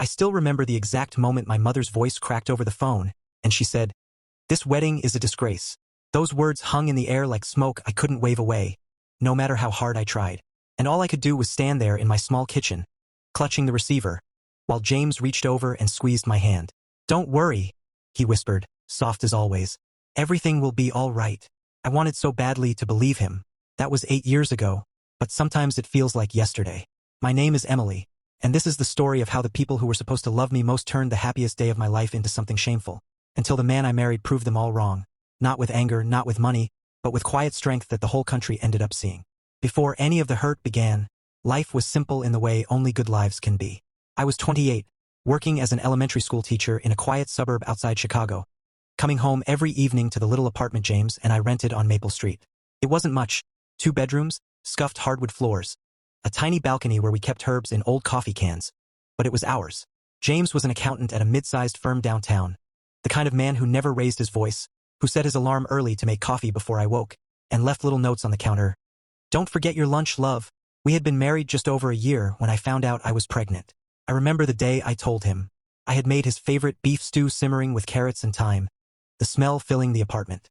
I still remember the exact moment my mother's voice cracked over the phone, and she said, "This wedding is a disgrace." Those words hung in the air like smoke I couldn't wave away, no matter how hard I tried. And all I could do was stand there in my small kitchen, clutching the receiver, while James reached over and squeezed my hand. "Don't worry," he whispered, soft as always. "Everything will be all right." I wanted so badly to believe him. That was 8 years ago, but sometimes it feels like yesterday. My name is Emily, and this is the story of how the people who were supposed to love me most turned the happiest day of my life into something shameful, until the man I married proved them all wrong. Not with anger, not with money, but with quiet strength that the whole country ended up seeing. Before any of the hurt began, life was simple in the way only good lives can be. I was 28, working as an elementary school teacher in a quiet suburb outside Chicago, coming home every evening to the little apartment James and I rented on Maple Street. It wasn't much: 2 bedrooms, scuffed hardwood floors, a tiny balcony where we kept herbs in old coffee cans, but it was ours. James was an accountant at a mid-sized firm downtown, the kind of man who never raised his voice, who set his alarm early to make coffee before I woke, and left little notes on the counter. "Don't forget your lunch, love." We had been married just over a year when I found out I was pregnant. I remember the day I told him. I had made his favorite beef stew simmering with carrots and thyme, the smell filling the apartment.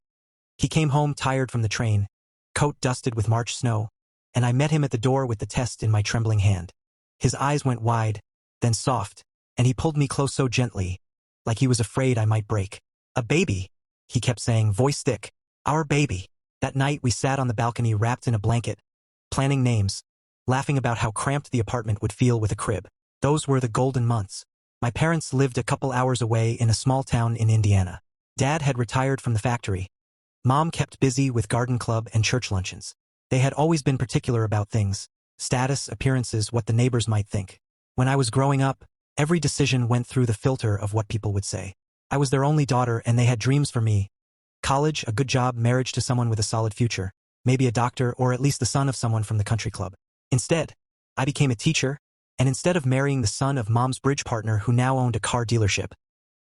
He came home tired from the train, coat dusted with March snow, and I met him at the door with the test in my trembling hand. His eyes went wide, then soft, and he pulled me close so gently, like he was afraid I might break. "A baby," he kept saying, voice thick. "Our baby." That night we sat on the balcony wrapped in a blanket, planning names, laughing about how cramped the apartment would feel with a crib. Those were the golden months. My parents lived a couple hours away in a small town in Indiana. Dad had retired from the factory. Mom kept busy with garden club and church luncheons. They had always been particular about things: status, appearances, what the neighbors might think. When I was growing up, every decision went through the filter of what people would say. I was their only daughter and they had dreams for me: college, a good job, marriage to someone with a solid future, maybe a doctor, or at least the son of someone from the country club. Instead, I became a teacher, and instead of marrying the son of Mom's bridge partner who now owned a car dealership,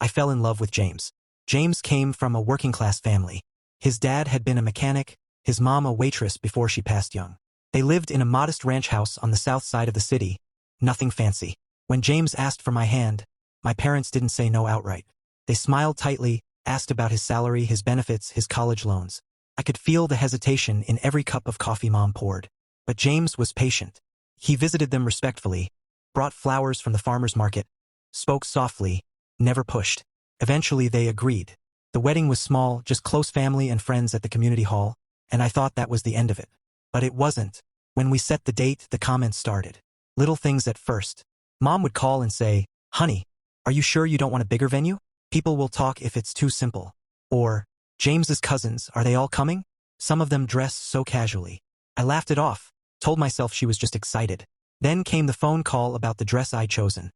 I fell in love with James. James came from a working-class family. His dad had been a mechanic, his mom a waitress before she passed young. They lived in a modest ranch house on the south side of the city, nothing fancy. When James asked for my hand, my parents didn't say no outright. They smiled tightly, asked about his salary, his benefits, his college loans. I could feel the hesitation in every cup of coffee Mom poured. But James was patient. He visited them respectfully, brought flowers from the farmer's market, spoke softly, never pushed. Eventually they agreed. The wedding was small, just close family and friends at the community hall, and I thought that was the end of it. But it wasn't. When we set the date, the comments started. Little things at first. Mom would call and say, "Honey, are you sure you don't want a bigger venue? People will talk if it's too simple." Or, "James's cousins, are they all coming? Some of them dress so casually." I laughed it off, told myself she was just excited. Then came the phone call about the dress I'd chosen.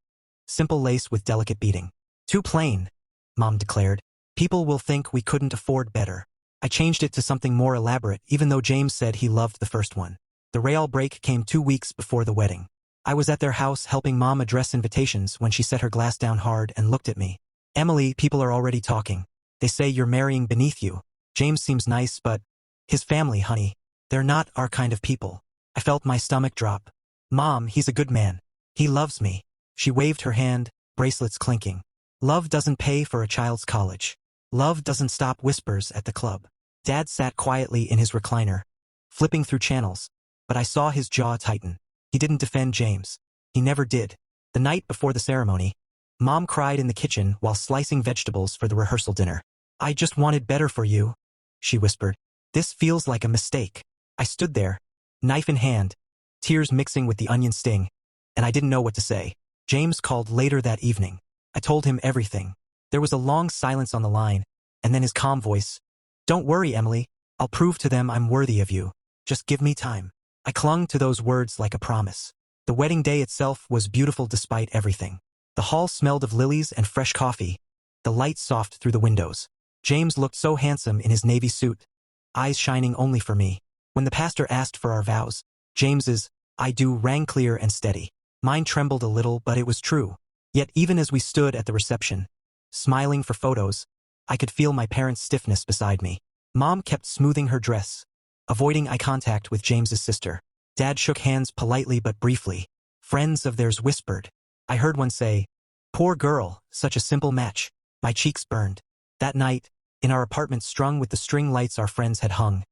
Simple lace with delicate beading. "Too plain," Mom declared. "People will think we couldn't afford better." I changed it to something more elaborate, even though James said he loved the first one. The real break came 2 weeks before the wedding. I was at their house helping Mom address invitations when she set her glass down hard and looked at me. "Emily, people are already talking. They say you're marrying beneath you. James seems nice, but his family, honey, they're not our kind of people." I felt my stomach drop. "Mom, he's a good man. He loves me." She waved her hand, bracelets clinking. "Love doesn't pay for a child's college. Love doesn't stop whispers at the club." Dad sat quietly in his recliner, flipping through channels, but I saw his jaw tighten. He didn't defend James. He never did. The night before the ceremony, Mom cried in the kitchen while slicing vegetables for the rehearsal dinner. "I just wanted better for you," she whispered. "This feels like a mistake." I stood there, knife in hand, tears mixing with the onion sting, and I didn't know what to say. James called later that evening. I told him everything. There was a long silence on the line, and then his calm voice. "Don't worry, Emily. I'll prove to them I'm worthy of you. Just give me time." I clung to those words like a promise. The wedding day itself was beautiful despite everything. The hall smelled of lilies and fresh coffee, the light soft through the windows. James looked so handsome in his navy suit, eyes shining only for me. When the pastor asked for our vows, James's "I do" rang clear and steady. Mine trembled a little, but it was true. Yet even as we stood at the reception, smiling for photos, I could feel my parents' stiffness beside me. Mom kept smoothing her dress, avoiding eye contact with James's sister. Dad shook hands politely but briefly. Friends of theirs whispered. I heard one say, Poor girl, such a simple match. My cheeks burned. That night, in our apartment strung with the string lights our friends had hung,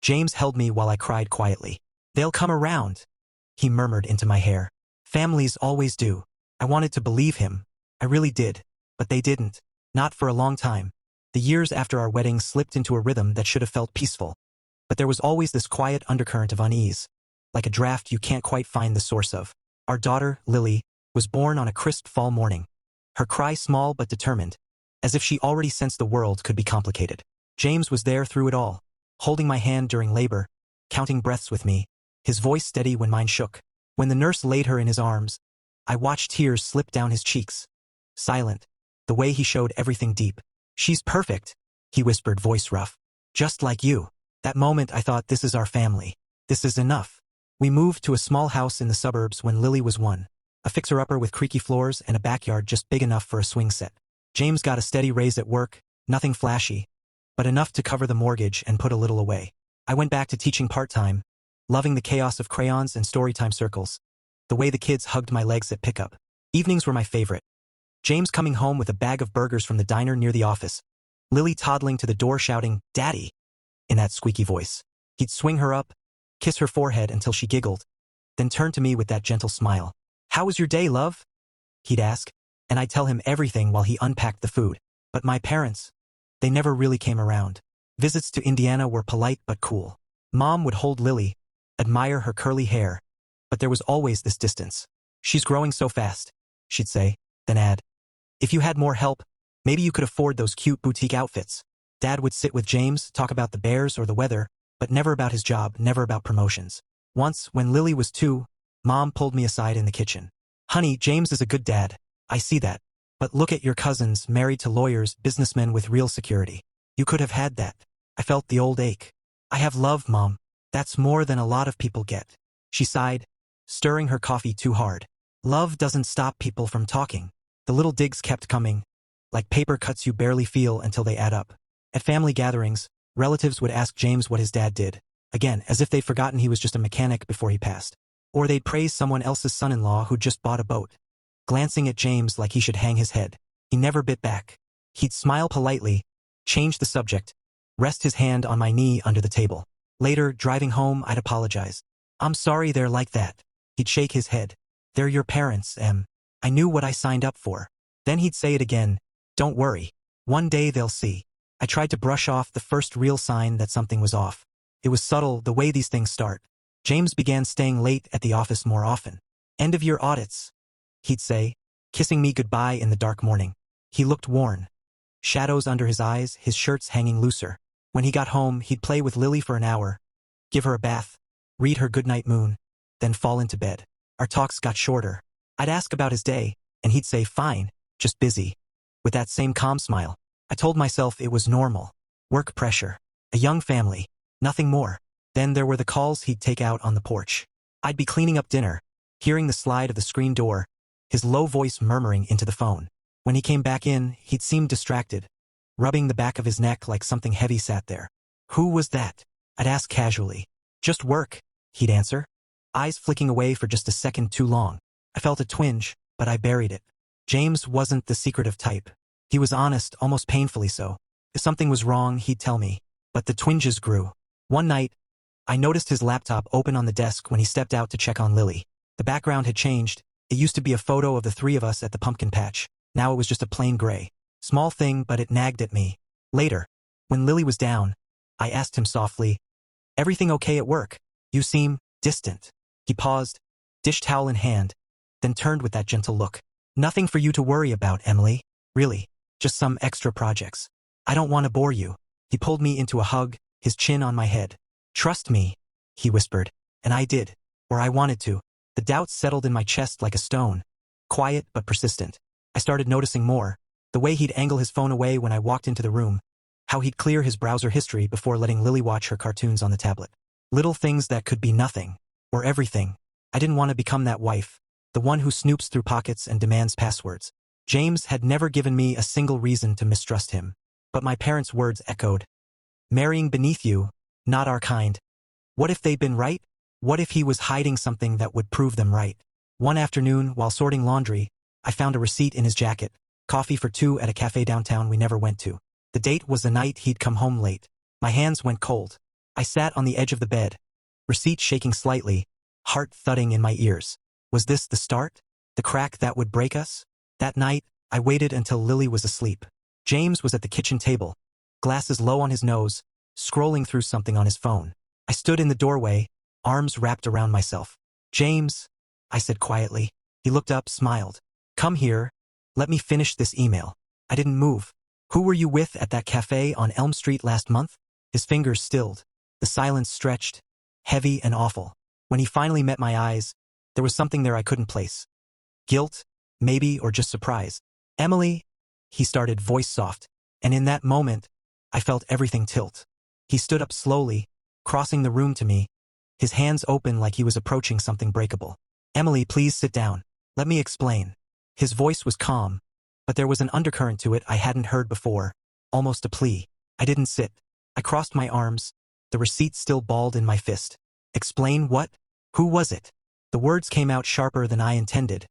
James held me while I cried quietly. "They'll come around," he murmured into my hair. "Families always do." I wanted to believe him. I really did. But they didn't. Not for a long time. The years after our wedding slipped into a rhythm that should have felt peaceful. But there was always this quiet undercurrent of unease, like a draft you can't quite find the source of. Our daughter, Lily, was born on a crisp fall morning. Her cry small but determined, as if she already sensed the world could be complicated. James was there through it all, holding my hand during labor, counting breaths with me, his voice steady when mine shook. When the nurse laid her in his arms, I watched tears slip down his cheeks. Silent, the way he showed everything deep. "She's perfect," he whispered, voice rough. "Just like you." That moment I thought, this is our family. This is enough. We moved to a small house in the suburbs when Lily was 1. A fixer-upper with creaky floors and a backyard just big enough for a swing set. James got a steady raise at work, nothing flashy, but enough to cover the mortgage and put a little away. I went back to teaching part-time, loving the chaos of crayons and storytime circles. The way the kids hugged my legs at pickup. Evenings were my favorite. James coming home with a bag of burgers from the diner near the office. Lily toddling to the door shouting, "Daddy," in that squeaky voice. He'd swing her up, kiss her forehead until she giggled, then turn to me with that gentle smile. "How was your day, love?" he'd ask, and I'd tell him everything while he unpacked the food. But my parents, they never really came around. Visits to Indiana were polite but cool. Mom would hold Lily, admire her curly hair, but there was always this distance. "She's growing so fast," she'd say, then add, "If you had more help, maybe you could afford those cute boutique outfits." Dad would sit with James, talk about the Bears or the weather, but never about his job, never about promotions. Once, when Lily was 2, Mom pulled me aside in the kitchen. "Honey, James is a good dad. I see that. But look at your cousins, married to lawyers, businessmen with real security. You could have had that." I felt the old ache. "I have love, Mom. That's more than a lot of people get." She sighed, stirring her coffee too hard. "Love doesn't stop people from talking." The little digs kept coming, like paper cuts you barely feel until they add up. At family gatherings, relatives would ask James what his dad did, again, as if they'd forgotten he was just a mechanic before he passed. Or they'd praise someone else's son-in-law who just bought a boat, glancing at James like he should hang his head. He never bit back. He'd smile politely, change the subject, rest his hand on my knee under the table. Later, driving home, I'd apologize. "I'm sorry they're like that." He'd shake his head. "They're your parents, Em. I knew what I signed up for." Then he'd say it again. "Don't worry. One day they'll see." I tried to brush off the first real sign that something was off. It was subtle, the way these things start. James began staying late at the office more often. "End of year audits," he'd say, kissing me goodbye in the dark morning. He looked worn. Shadows under his eyes, his shirts hanging looser. When he got home, he'd play with Lily for an hour, give her a bath, read her goodnight moon, then fall into bed. Our talks got shorter. I'd ask about his day, and he'd say, "Fine, just busy," with that same calm smile. I told myself it was normal. Work pressure. A young family. Nothing more. Then there were the calls he'd take out on the porch. I'd be cleaning up dinner, hearing the slide of the screen door, his low voice murmuring into the phone. When he came back in, he'd seem distracted, rubbing the back of his neck like something heavy sat there. "Who was that?" I'd ask casually. "Just work," he'd answer, eyes flicking away for just a second too long. I felt a twinge, but I buried it. James wasn't the secretive type. He was honest, almost painfully so. If something was wrong, he'd tell me. But the twinges grew. One night, I noticed his laptop open on the desk when he stepped out to check on Lily. The background had changed. It used to be a photo of the 3 of us at the pumpkin patch. Now it was just a plain gray. Small thing, but it nagged at me. Later, when Lily was down, I asked him softly, "Everything okay at work? You seem distant." He paused, dish towel in hand, then turned with that gentle look. "Nothing for you to worry about, Emily. Really. Just some extra projects. I don't want to bore you." He pulled me into a hug, his chin on my head. "Trust me," he whispered, and I did, or I wanted to. The doubt settled in my chest like a stone, quiet but persistent. I started noticing more, the way he'd angle his phone away when I walked into the room, how he'd clear his browser history before letting Lily watch her cartoons on the tablet. Little things that could be nothing, or everything. I didn't want to become that wife, the one who snoops through pockets and demands passwords. James had never given me a single reason to mistrust him, but my parents' words echoed. Marrying beneath you, not our kind. What if they'd been right? What if he was hiding something that would prove them right? One afternoon, while sorting laundry, I found a receipt in his jacket. Coffee for two at a cafe downtown we never went to. The date was the night he'd come home late. My hands went cold. I sat on the edge of the bed, receipt shaking slightly, heart thudding in my ears. Was this the start? The crack that would break us? That night, I waited until Lily was asleep. James was at the kitchen table, glasses low on his nose, scrolling through something on his phone. I stood in the doorway, arms wrapped around myself. "James," I said quietly. He looked up, smiled. "Come here. Let me finish this email." I didn't move. "Who were you with at that cafe on Elm Street last month?" His fingers stilled. The silence stretched, heavy and awful. When he finally met my eyes, there was something there I couldn't place. Guilt, maybe, or just surprise. "Emily," he started, voice soft, and in that moment, I felt everything tilt. He stood up slowly, crossing the room to me, his hands open like he was approaching something breakable. "Emily, please sit down. Let me explain." His voice was calm, but there was an undercurrent to it I hadn't heard before, almost a plea. I didn't sit. I crossed my arms, the receipt still balled in my fist. "Explain what? Who was it?" The words came out sharper than I intended,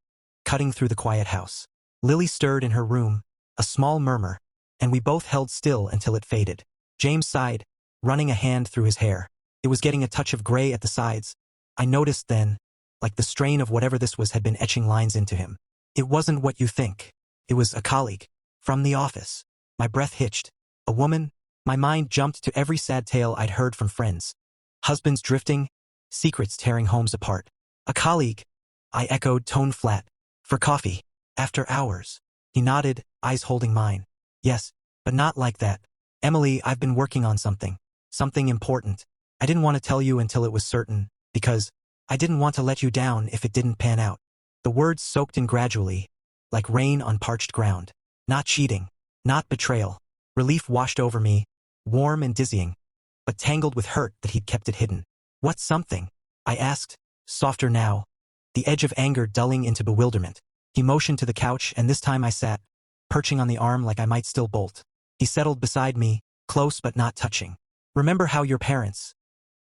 cutting through the quiet house. Lily stirred in her room, a small murmur, and we both held still until it faded. James sighed, running a hand through his hair. It was getting a touch of gray at the sides. I noticed then, like the strain of whatever this was had been etching lines into him. "It wasn't what you think. It was a colleague. From the office." My breath hitched. A woman? My mind jumped to every sad tale I'd heard from friends. Husbands drifting, secrets tearing homes apart. "A colleague," I echoed, tone flat. "For coffee. After hours." He nodded, eyes holding mine. "Yes, but not like that. Emily, I've been working on something. Something important. I didn't want to tell you until it was certain, because I didn't want to let you down if it didn't pan out." The words soaked in gradually, like rain on parched ground. Not cheating. Not betrayal. Relief washed over me, warm and dizzying, but tangled with hurt that he'd kept it hidden. "What's something?" I asked, softer now, the edge of anger dulling into bewilderment. He motioned to the couch, and this time I sat, perching on the arm like I might still bolt. He settled beside me, close but not touching. "Remember how your parents,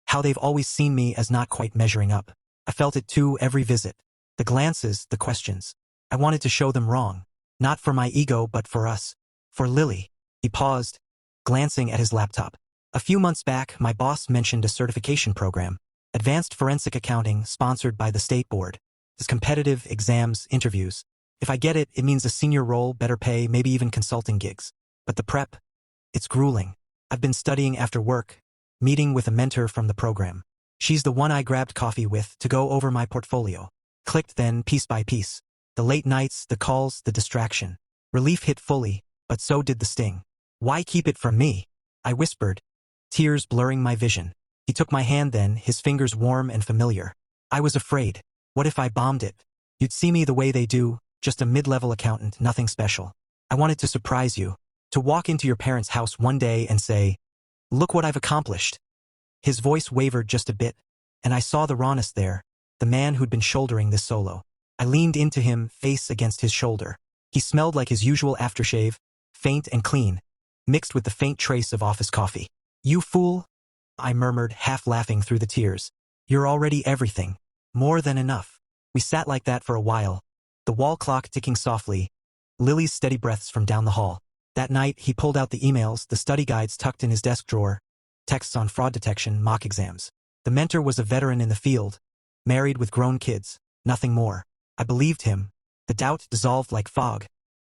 how they've always seen me as not quite measuring up. I felt it too every visit. The glances, the questions. I wanted to show them wrong. Not for my ego, but for us. For Lily." He paused, glancing at his laptop. "A few months back, my boss mentioned a certification program. Advanced forensic accounting, sponsored by the state board. It's competitive, exams, interviews. If I get it, it means a senior role, better pay, maybe even consulting gigs. But the prep, it's grueling. I've been studying after work, meeting with a mentor from the program. She's the one I grabbed coffee with to go over my portfolio. Clicked then, piece by piece. The late nights, the calls, the distraction. Relief hit fully, but so did the sting. "Why keep it from me?" I whispered, tears blurring my vision. He took my hand then, his fingers warm and familiar. "I was afraid. What if I bombed it? You'd see me the way they do, just a mid-level accountant, nothing special. I wanted to surprise you, to walk into your parents' house one day and say, 'Look what I've accomplished.'" His voice wavered just a bit, and I saw the rawness there, the man who'd been shouldering this solo. I leaned into him, face against his shoulder. He smelled like his usual aftershave, faint and clean, mixed with the faint trace of office coffee. "You fool," I murmured, half laughing through the tears. "You're already everything. More than enough." We sat like that for a while, the wall clock ticking softly, Lily's steady breaths from down the hall. That night, he pulled out the emails, the study guides tucked in his desk drawer, texts on fraud detection, mock exams. The mentor was a veteran in the field, married with grown kids, nothing more. I believed him. The doubt dissolved like fog,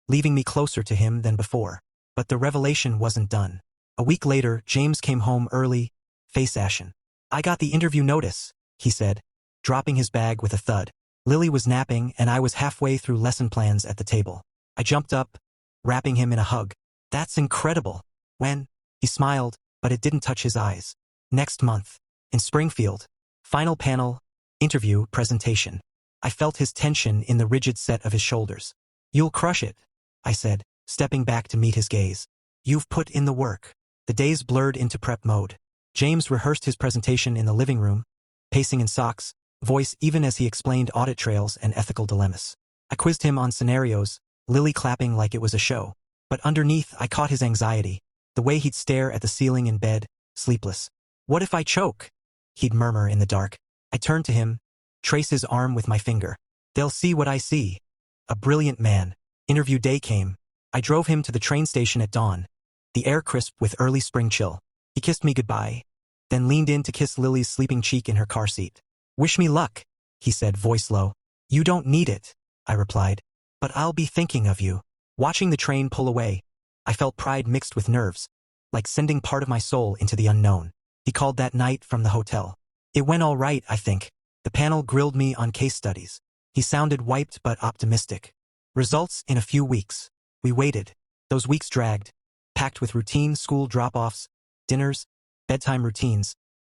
leaving me closer to him than before. But the revelation wasn't done. A week later, James came home early, face ashen. "I got the interview notice," he said, dropping his bag with a thud. Lily was napping, and I was halfway through lesson plans at the table. I jumped up, wrapping him in a hug. "That's incredible." "When?" He smiled, but it didn't touch his eyes. "Next month. In Springfield. Final panel, interview, presentation." I felt his tension in the rigid set of his shoulders. "You'll crush it," I said, stepping back to meet his gaze. "You've put in the work." The days blurred into prep mode. James rehearsed his presentation in the living room, pacing in socks, voice even as he explained audit trails and ethical dilemmas. I quizzed him on scenarios, Lily clapping like it was a show. But underneath, I caught his anxiety, the way he'd stare at the ceiling in bed, sleepless. "What if I choke?" he'd murmur in the dark. I turned to him, trace his arm with my finger. "They'll see what I see." A brilliant man. Interview day came. I drove him to the train station at dawn. The air crisp with early spring chill. He kissed me goodbye, then leaned in to kiss Lily's sleeping cheek in her car seat. "Wish me luck," he said, voice low. "You don't need it," I replied. "But I'll be thinking of you." Watching the train pull away, I felt pride mixed with nerves, like sending part of my soul into the unknown. He called that night from the hotel. "It went all right, I think." The panel grilled me on case studies. He sounded wiped but optimistic. "Results in a few weeks." We waited. Those weeks dragged, packed with routine school drop-offs, dinners, bedtime routines,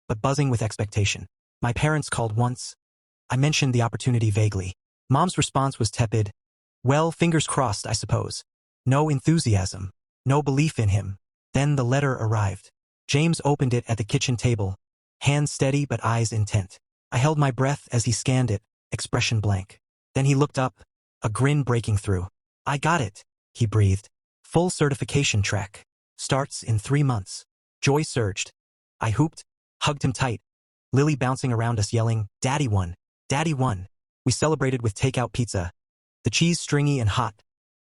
but buzzing with expectation. My parents called once. I mentioned the opportunity vaguely. Mom's response was tepid. "Well, fingers crossed, I suppose." No enthusiasm. No belief in him. Then the letter arrived. James opened it at the kitchen table, hands steady but eyes intent. I held my breath as he scanned it, expression blank. Then he looked up, a grin breaking through. "I got it," he breathed. "Full certification track. Starts in 3 months." Joy surged. I hooped, hugged him tight. Lily bouncing around us yelling, "Daddy won! Daddy won!" We celebrated with takeout pizza. The cheese stringy and hot.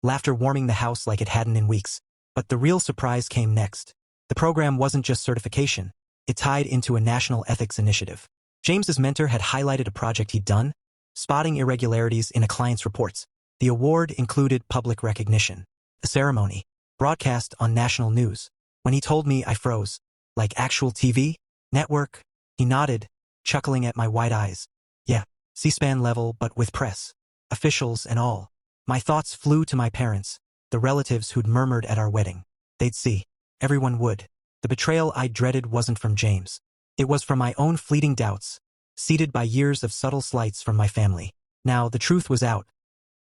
Laughter warming the house like it hadn't in weeks. But the real surprise came next. The program wasn't just certification. It tied into a national ethics initiative. James's mentor had highlighted a project he'd done, spotting irregularities in a client's reports. The award included public recognition. A ceremony, broadcast on national news. When he told me, I froze. "Like actual TV? Network?" He nodded, chuckling at my wide eyes. "Yeah, C-SPAN level but with press. Officials and all." My thoughts flew to my parents, the relatives who'd murmured at our wedding. They'd see. Everyone would. The betrayal I dreaded wasn't from James. It was from my own fleeting doubts, seeded by years of subtle slights from my family. Now, the truth was out.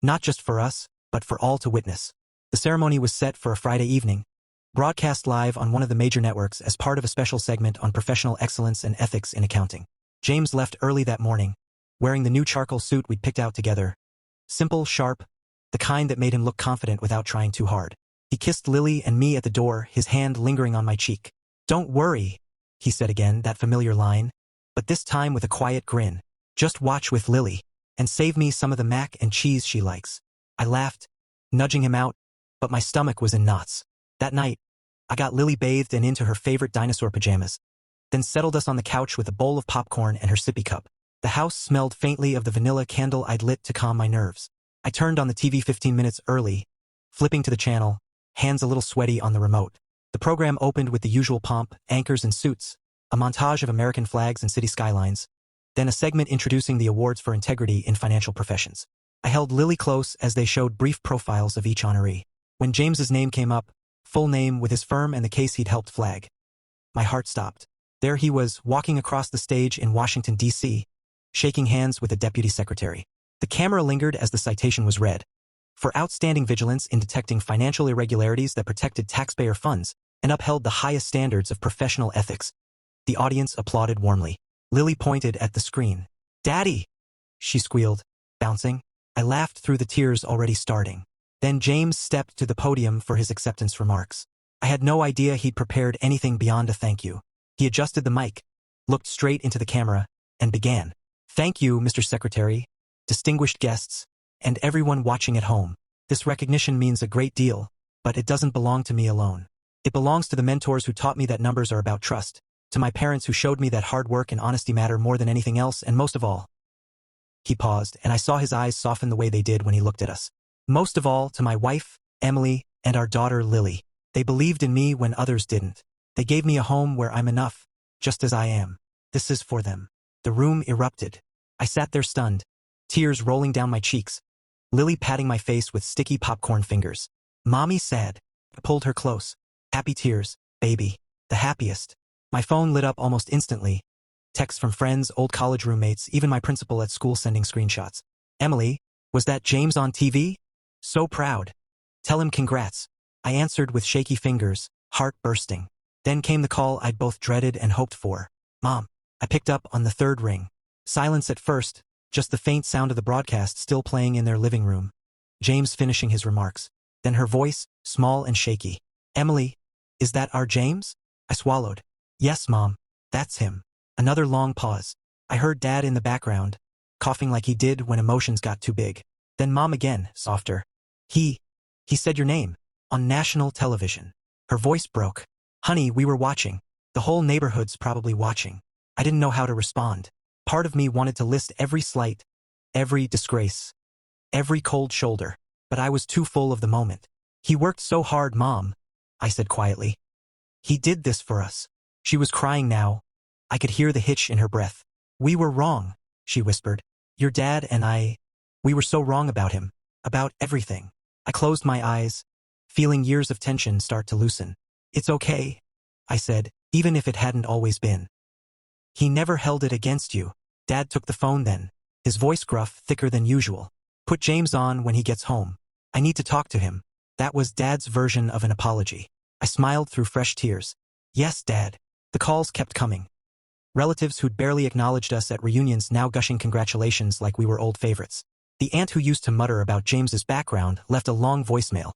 Not just for us, but for all to witness. The ceremony was set for a Friday evening, broadcast live on one of the major networks as part of a special segment on professional excellence and ethics in accounting. James left early that morning, wearing the new charcoal suit we'd picked out together. Simple, sharp, the kind that made him look confident without trying too hard. He kissed Lily and me at the door, his hand lingering on my cheek. "Don't worry," he said again, that familiar line, but this time with a quiet grin. "Just watch with Lily, and save me some of the mac and cheese she likes." I laughed, nudging him out, but my stomach was in knots. That night, I got Lily bathed and into her favorite dinosaur pajamas, then settled us on the couch with a bowl of popcorn and her sippy cup. The house smelled faintly of the vanilla candle I'd lit to calm my nerves. I turned on the TV 15 minutes early, flipping to the channel, hands a little sweaty on the remote. The program opened with the usual pomp, anchors and suits, a montage of American flags and city skylines, then a segment introducing the awards for integrity in financial professions. I held Lily close as they showed brief profiles of each honoree. When James's name came up, full name with his firm and the case he'd helped flag, my heart stopped. There he was, walking across the stage in Washington, D.C., shaking hands with a deputy secretary. The camera lingered as the citation was read. For outstanding vigilance in detecting financial irregularities that protected taxpayer funds and upheld the highest standards of professional ethics. The audience applauded warmly. Lily pointed at the screen. "Daddy!" she squealed, bouncing. I laughed through the tears already starting. Then James stepped to the podium for his acceptance remarks. I had no idea he'd prepared anything beyond a thank you. He adjusted the mic, looked straight into the camera, and began. "Thank you, Mr. Secretary, distinguished guests, and everyone watching at home. This recognition means a great deal, but it doesn't belong to me alone. It belongs to the mentors who taught me that numbers are about trust, to my parents who showed me that hard work and honesty matter more than anything else, and most of all." He paused, and I saw his eyes soften the way they did when he looked at us. "Most of all, to my wife, Emily, and our daughter, Lily. They believed in me when others didn't. They gave me a home where I'm enough, just as I am. This is for them." The room erupted. I sat there stunned, tears rolling down my cheeks, Lily patting my face with sticky popcorn fingers. "Mommy said." I pulled her close. "Happy tears, baby. The happiest." My phone lit up almost instantly. Texts from friends, old college roommates, even my principal at school sending screenshots. "Emily, was that James on TV? So proud. Tell him congrats." I answered with shaky fingers, heart bursting. Then came the call I'd both dreaded and hoped for. "Mom." I picked up on the third ring. Silence at first, just the faint sound of the broadcast still playing in their living room. James finishing his remarks. Then her voice, small and shaky. "Emily, is that our James?" I swallowed. "Yes, Mom. That's him." Another long pause. I heard Dad in the background, coughing like he did when emotions got too big. Then Mom again, softer. He said your name. On national television. Her voice broke. Honey, we were watching. The whole neighborhood's probably watching. I didn't know how to respond. Part of me wanted to list every slight, every disgrace, every cold shoulder, but I was too full of the moment. He worked so hard, Mom, I said quietly. He did this for us. She was crying now. I could hear the hitch in her breath. We were wrong, she whispered. Your dad and we were so wrong about him, about everything. I closed my eyes, feeling years of tension start to loosen. It's okay, I said, even if it hadn't always been. He never held it against you. Dad took the phone then, his voice gruff, thicker than usual. Put James on when he gets home. I need to talk to him. That was Dad's version of an apology. I smiled through fresh tears. Yes, Dad. The calls kept coming. Relatives who'd barely acknowledged us at reunions now gushing congratulations like we were old favorites. The aunt who used to mutter about James's background left a long voicemail.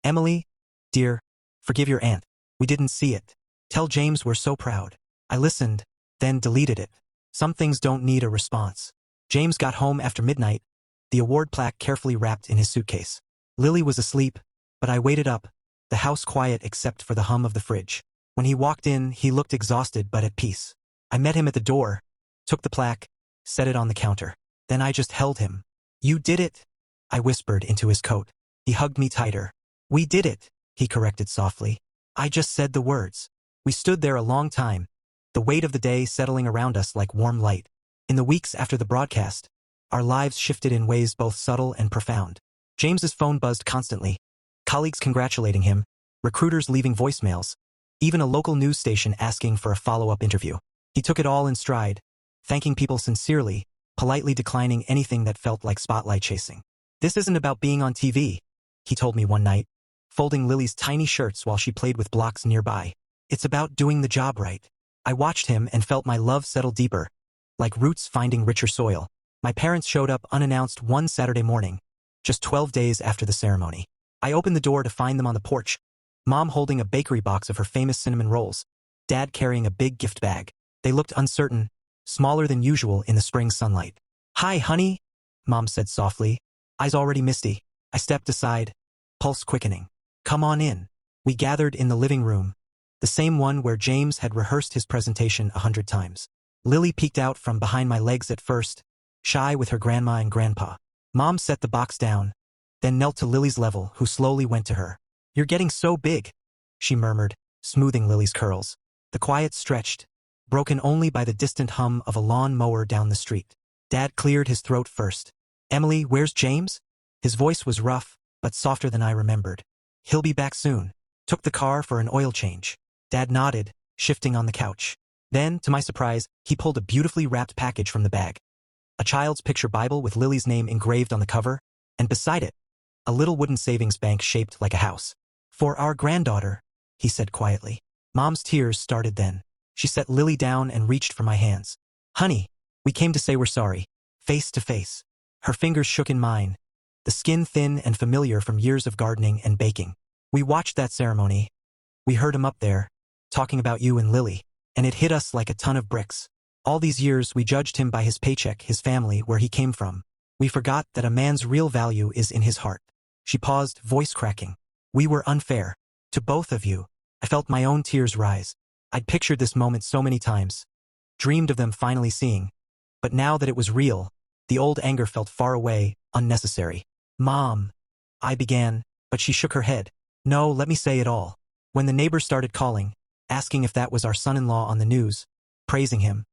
Emily, dear, forgive your aunt. We didn't see it. Tell James we're so proud. I listened, then deleted it. Some things don't need a response. James got home after midnight, the award plaque carefully wrapped in his suitcase. Lily was asleep, but I waited up, the house quiet except for the hum of the fridge. When he walked in, he looked exhausted but at peace. I met him at the door, took the plaque, set it on the counter. Then I just held him. You did it, I whispered into his coat. He hugged me tighter. We did it, he corrected softly. I just said the words. We stood there a long time, the weight of the day settling around us like warm light. In the weeks after the broadcast, our lives shifted in ways both subtle and profound. James's phone buzzed constantly, colleagues congratulating him, recruiters leaving voicemails, even a local news station asking for a follow-up interview. He took it all in stride, thanking people sincerely, politely declining anything that felt like spotlight chasing. This isn't about being on TV, he told me one night, folding Lily's tiny shirts while she played with blocks nearby. It's about doing the job right. I watched him and felt my love settle deeper, like roots finding richer soil. My parents showed up unannounced one Saturday morning, just 12 days after the ceremony. I opened the door to find them on the porch, Mom holding a bakery box of her famous cinnamon rolls, Dad carrying a big gift bag. They looked uncertain, smaller than usual in the spring sunlight. Hi, honey, Mom said softly, eyes already misty. I stepped aside, pulse quickening. Come on in. We gathered in the living room, the same one where James had rehearsed his presentation 100 times. Lily peeked out from behind my legs at first, shy with her grandma and grandpa. Mom set the box down, then knelt to Lily's level, who slowly went to her. You're getting so big, she murmured, smoothing Lily's curls. The quiet stretched, broken only by the distant hum of a lawn mower down the street. Dad cleared his throat first. Emily, where's James? His voice was rough, but softer than I remembered. He'll be back soon. Took the car for an oil change. Dad nodded, shifting on the couch. Then, to my surprise, he pulled a beautifully wrapped package from the bag. A child's picture Bible with Lily's name engraved on the cover, and beside it, a little wooden savings bank shaped like a house. For our granddaughter, he said quietly. Mom's tears started then. She set Lily down and reached for my hands. Honey, we came to say we're sorry, face to face. Her fingers shook in mine, the skin thin and familiar from years of gardening and baking. We watched that ceremony. We heard him up there, talking about you and Lily, and it hit us like a ton of bricks. All these years we judged him by his paycheck, his family, where he came from. We forgot that a man's real value is in his heart. She paused, voice cracking. We were unfair. To both of you. I felt my own tears rise. I'd pictured this moment so many times, dreamed of them finally seeing. But now that it was real, the old anger felt far away, unnecessary. Mom, I began, but she shook her head. No, let me say it all. When the neighbors started calling, asking if that was our son-in-law on the news, praising him,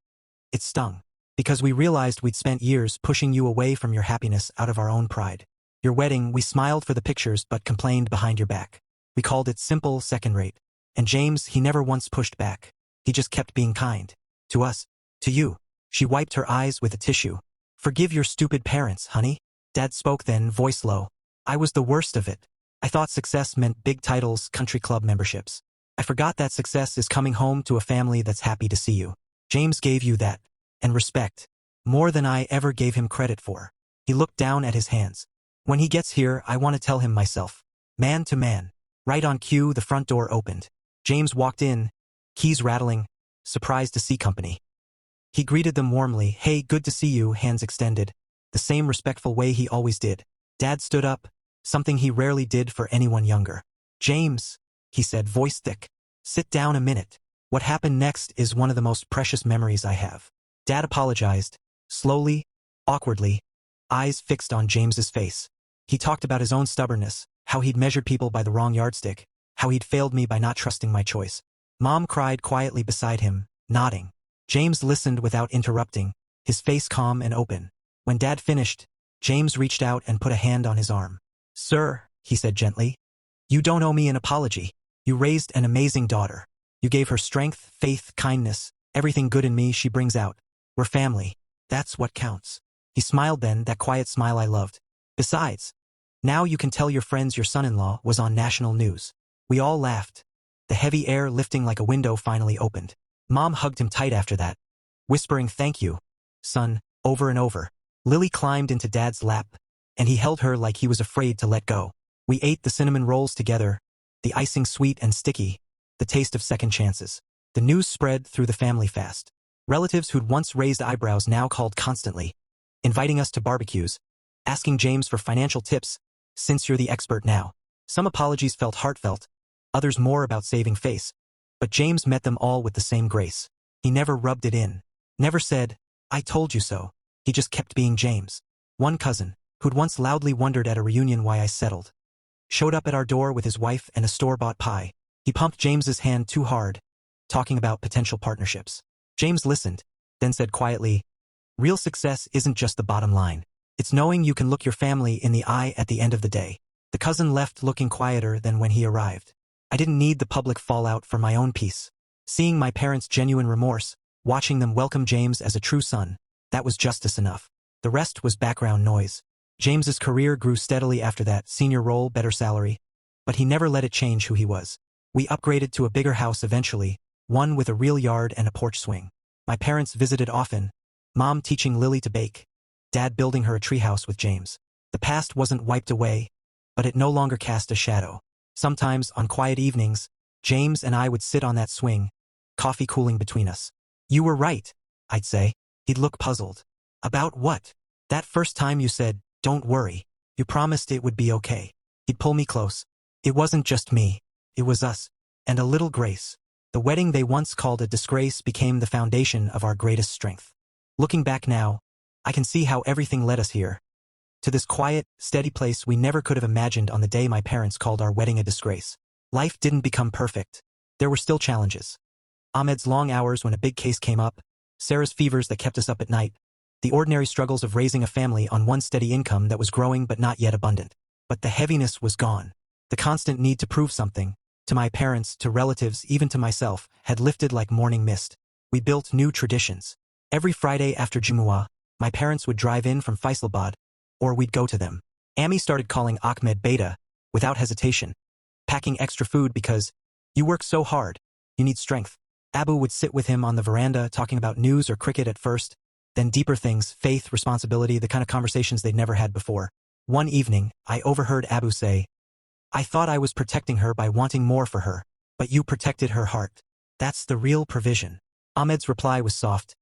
it stung. Because we realized we'd spent years pushing you away from your happiness out of our own pride. Your wedding, we smiled for the pictures but complained behind your back. We called it simple, second-rate. And James, he never once pushed back. He just kept being kind. To us. To you. She wiped her eyes with a tissue. Forgive your stupid parents, honey. Dad spoke then, voice low. I was the worst of it. I thought success meant big titles, country club memberships. I forgot that success is coming home to a family that's happy to see you. James gave you that. And respect. More than I ever gave him credit for. He looked down at his hands. When he gets here, I want to tell him myself. Man to man. Right on cue, the front door opened. James walked in, keys rattling, surprised to see company. He greeted them warmly. Hey, good to see you, hands extended. The same respectful way he always did. Dad stood up, something he rarely did for anyone younger. "James," he said, voice thick. "Sit down a minute. What happened next is one of the most precious memories I have." Dad apologized, slowly, awkwardly, eyes fixed on James's face. He talked about his own stubbornness, how he'd measured people by the wrong yardstick, how he'd failed me by not trusting my choice. Mom cried quietly beside him, nodding. James listened without interrupting, his face calm and open. When Dad finished, James reached out and put a hand on his arm. "Sir," he said gently, "you don't owe me an apology. You raised an amazing daughter. You gave her strength, faith, kindness, everything good in me she brings out. We're family. That's what counts." He smiled then, that quiet smile I loved. "Besides, now you can tell your friends your son-in-law was on national news." We all laughed. The heavy air lifting like a window finally opened. Mom hugged him tight after that, whispering "thank you, son," over and over. Lily climbed into Dad's lap, and he held her like he was afraid to let go. We ate the cinnamon rolls together, the icing sweet and sticky, the taste of second chances. The news spread through the family fast. Relatives who'd once raised eyebrows now called constantly, inviting us to barbecues, asking James for financial tips, "Since you're the expert now." Some apologies felt heartfelt, others more about saving face. But James met them all with the same grace. He never rubbed it in, never said, "I told you so." He just kept being James. One cousin, who'd once loudly wondered at a reunion why I settled, showed up at our door with his wife and a store-bought pie. He pumped James's hand too hard, talking about potential partnerships. James listened, then said quietly, "Real success isn't just the bottom line. It's knowing you can look your family in the eye at the end of the day." The cousin left looking quieter than when he arrived. I didn't need the public fallout for my own peace. Seeing my parents' genuine remorse, watching them welcome James as a true son, that was justice enough. The rest was background noise. James's career grew steadily after that, senior role, better salary. But he never let it change who he was. We upgraded to a bigger house eventually, one with a real yard and a porch swing. My parents visited often, Mom teaching Lily to bake, Dad building her a treehouse with James. The past wasn't wiped away, but it no longer cast a shadow. Sometimes, on quiet evenings, James and I would sit on that swing, coffee cooling between us. "You were right," I'd say. He'd look puzzled. "About what?" "That first time you said, 'Don't worry. You promised it would be okay.'" He'd pull me close. "It wasn't just me. It was us. And a little grace." The wedding they once called a disgrace became the foundation of our greatest strength. Looking back now, I can see how everything led us here. To this quiet, steady place we never could have imagined on the day my parents called our wedding a disgrace. Life didn't become perfect. There were still challenges. Ahmed's long hours when a big case came up, Sarah's fevers that kept us up at night, the ordinary struggles of raising a family on one steady income that was growing but not yet abundant. But the heaviness was gone. The constant need to prove something, to my parents, to relatives, even to myself, had lifted like morning mist. We built new traditions. Every Friday after Jumu'ah, my parents would drive in from Faisalabad, or we'd go to them. Ami started calling Ahmed Beta, without hesitation, packing extra food because, "You work so hard, you need strength." Abu would sit with him on the veranda talking about news or cricket at first, then deeper things, faith, responsibility, the kind of conversations they'd never had before. One evening, I overheard Abu say, "I thought I was protecting her by wanting more for her, but you protected her heart. That's the real provision." Ahmed's reply was soft,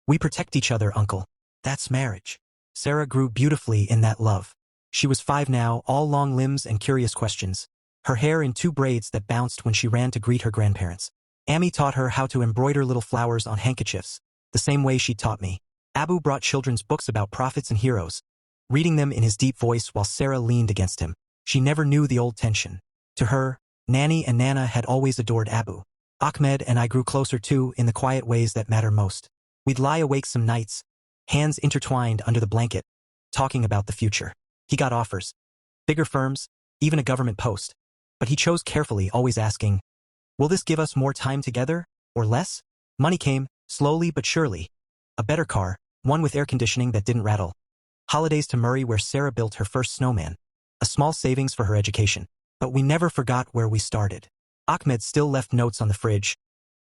"We protect each other, uncle. That's marriage." Sarah grew beautifully in that love. She was 5 now, all long limbs and curious questions, her hair in 2 braids that bounced when she ran to greet her grandparents. Ami taught her how to embroider little flowers on handkerchiefs, the same way she taught me. Abu brought children's books about prophets and heroes, reading them in his deep voice while Sarah leaned against him. She never knew the old tension. To her, Nanny and Nana had always adored Abu. Ahmed and I grew closer too, in the quiet ways that matter most. We'd lie awake some nights, hands intertwined under the blanket, talking about the future. He got offers, bigger firms, even a government post. But he chose carefully, always asking, "Will this give us more time together, or less?" Money came, slowly but surely. A better car, one with air conditioning that didn't rattle. Holidays to Murray where Sarah built her first snowman. A small savings for her education. But we never forgot where we started. Ahmed still left notes on the fridge.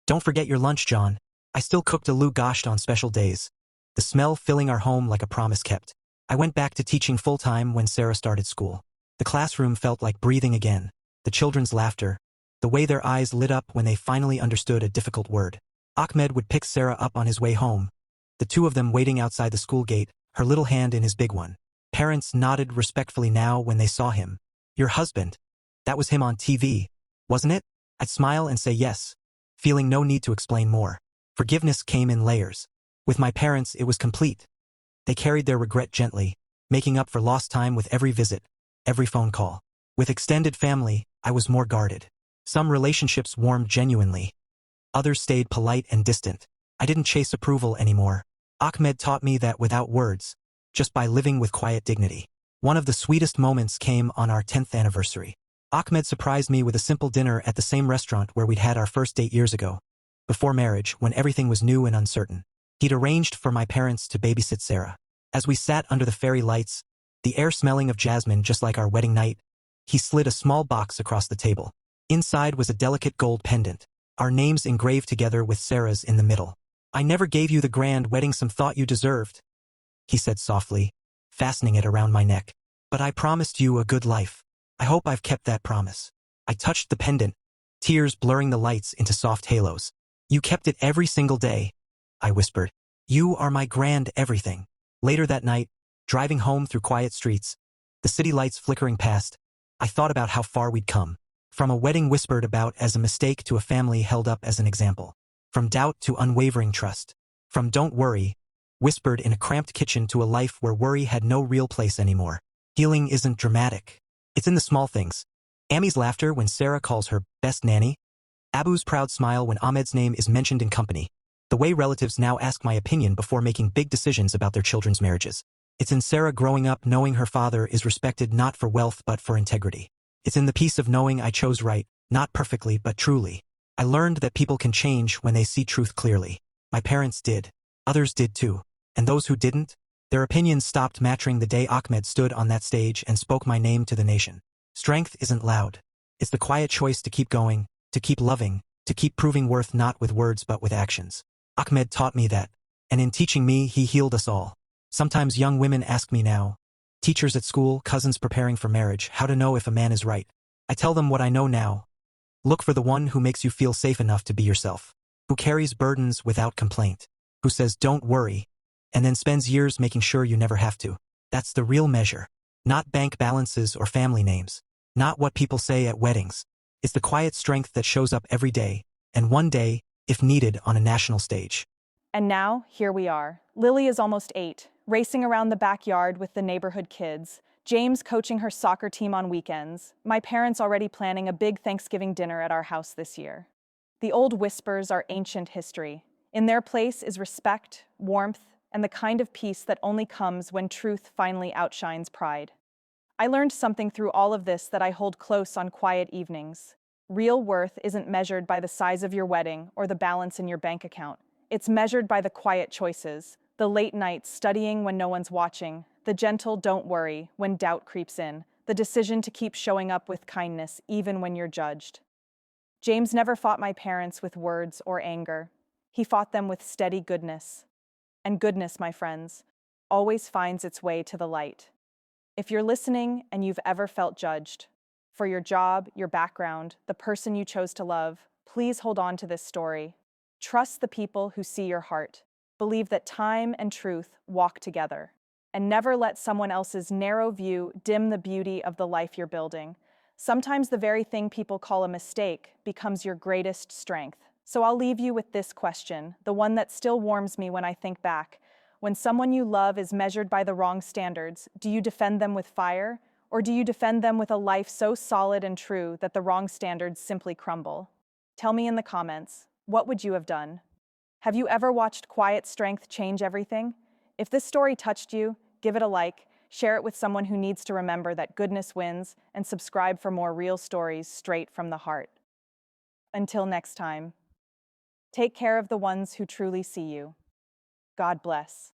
"Don't forget your lunch, John." I still cooked aloo gosht on special days, the smell filling our home like a promise kept. I went back to teaching full-time when Sarah started school. The classroom felt like breathing again. The children's laughter, the way their eyes lit up when they finally understood a difficult word. Ahmed would pick Sarah up on his way home, the two of them waiting outside the school gate, her little hand in his big one. Parents nodded respectfully now when they saw him. Your husband. That was him on TV, wasn't it? I'd smile and say yes, feeling no need to explain more. Forgiveness came in layers. With my parents, it was complete. They carried their regret gently, making up for lost time with every visit, every phone call. With extended family, I was more guarded. Some relationships warmed genuinely. Others stayed polite and distant. I didn't chase approval anymore. Ahmed taught me that without words, just by living with quiet dignity. One of the sweetest moments came on our 10th anniversary. Ahmed surprised me with a simple dinner at the same restaurant where we'd had our first date years ago, before marriage, when everything was new and uncertain. He'd arranged for my parents to babysit Sarah. As we sat under the fairy lights, the air smelling of jasmine just like our wedding night, he slid a small box across the table. Inside was a delicate gold pendant, our names engraved together with Sarah's in the middle. I never gave you the grand wedding some thought you deserved, he said softly, fastening it around my neck. But I promised you a good life. I hope I've kept that promise. I touched the pendant, tears blurring the lights into soft halos. You kept it every single day, I whispered. You are my grand everything. Later that night, driving home through quiet streets, the city lights flickering past, I thought about how far we'd come. From a wedding whispered about as a mistake to a family held up as an example. From doubt to unwavering trust. From don't worry, whispered in a cramped kitchen to a life where worry had no real place anymore. Healing isn't dramatic. It's in the small things. Amy's laughter when Sarah calls her best nanny. Abu's proud smile when Ahmed's name is mentioned in company. The way relatives now ask my opinion before making big decisions about their children's marriages. It's in Sarah growing up knowing her father is respected not for wealth but for integrity. It's in the peace of knowing I chose right, not perfectly but truly. I learned that people can change when they see truth clearly. My parents did. Others did too. And those who didn't? Their opinions stopped matching the day Ahmed stood on that stage and spoke my name to the nation. Strength isn't loud. It's the quiet choice to keep going, to keep loving, to keep proving worth not with words but with actions. Ahmed taught me that, and in teaching me he healed us all. Sometimes young women ask me now, teachers at school, cousins preparing for marriage, how to know if a man is right. I tell them what I know now. Look for the one who makes you feel safe enough to be yourself, who carries burdens without complaint, who says don't worry, and then spends years making sure you never have to. That's the real measure. Not bank balances or family names. Not what people say at weddings. It's the quiet strength that shows up every day, and one day, if needed, on a national stage. And now, here we are. Lily is almost 8, racing around the backyard with the neighborhood kids. James coaching her soccer team on weekends. My parents already planning a big Thanksgiving dinner at our house this year. The old whispers are ancient history. In their place is respect, warmth, and the kind of peace that only comes when truth finally outshines pride. I learned something through all of this that I hold close on quiet evenings. Real worth isn't measured by the size of your wedding or the balance in your bank account. It's measured by the quiet choices, the late nights studying when no one's watching, the gentle don't worry when doubt creeps in, the decision to keep showing up with kindness even when you're judged. James never fought my parents with words or anger. He fought them with steady goodness. And goodness, my friends, always finds its way to the light. If you're listening and you've ever felt judged, for your job, your background, the person you chose to love, please hold on to this story. Trust the people who see your heart. Believe that time and truth walk together. And never let someone else's narrow view dim the beauty of the life you're building. Sometimes the very thing people call a mistake becomes your greatest strength. So I'll leave you with this question, the one that still warms me when I think back. When someone you love is measured by the wrong standards, do you defend them with fire? Or do you defend them with a life so solid and true that the wrong standards simply crumble? Tell me in the comments, what would you have done? Have you ever watched quiet strength change everything? If this story touched you, give it a like, share it with someone who needs to remember that goodness wins, and subscribe for more real stories straight from the heart. Until next time. Take care of the ones who truly see you. God bless.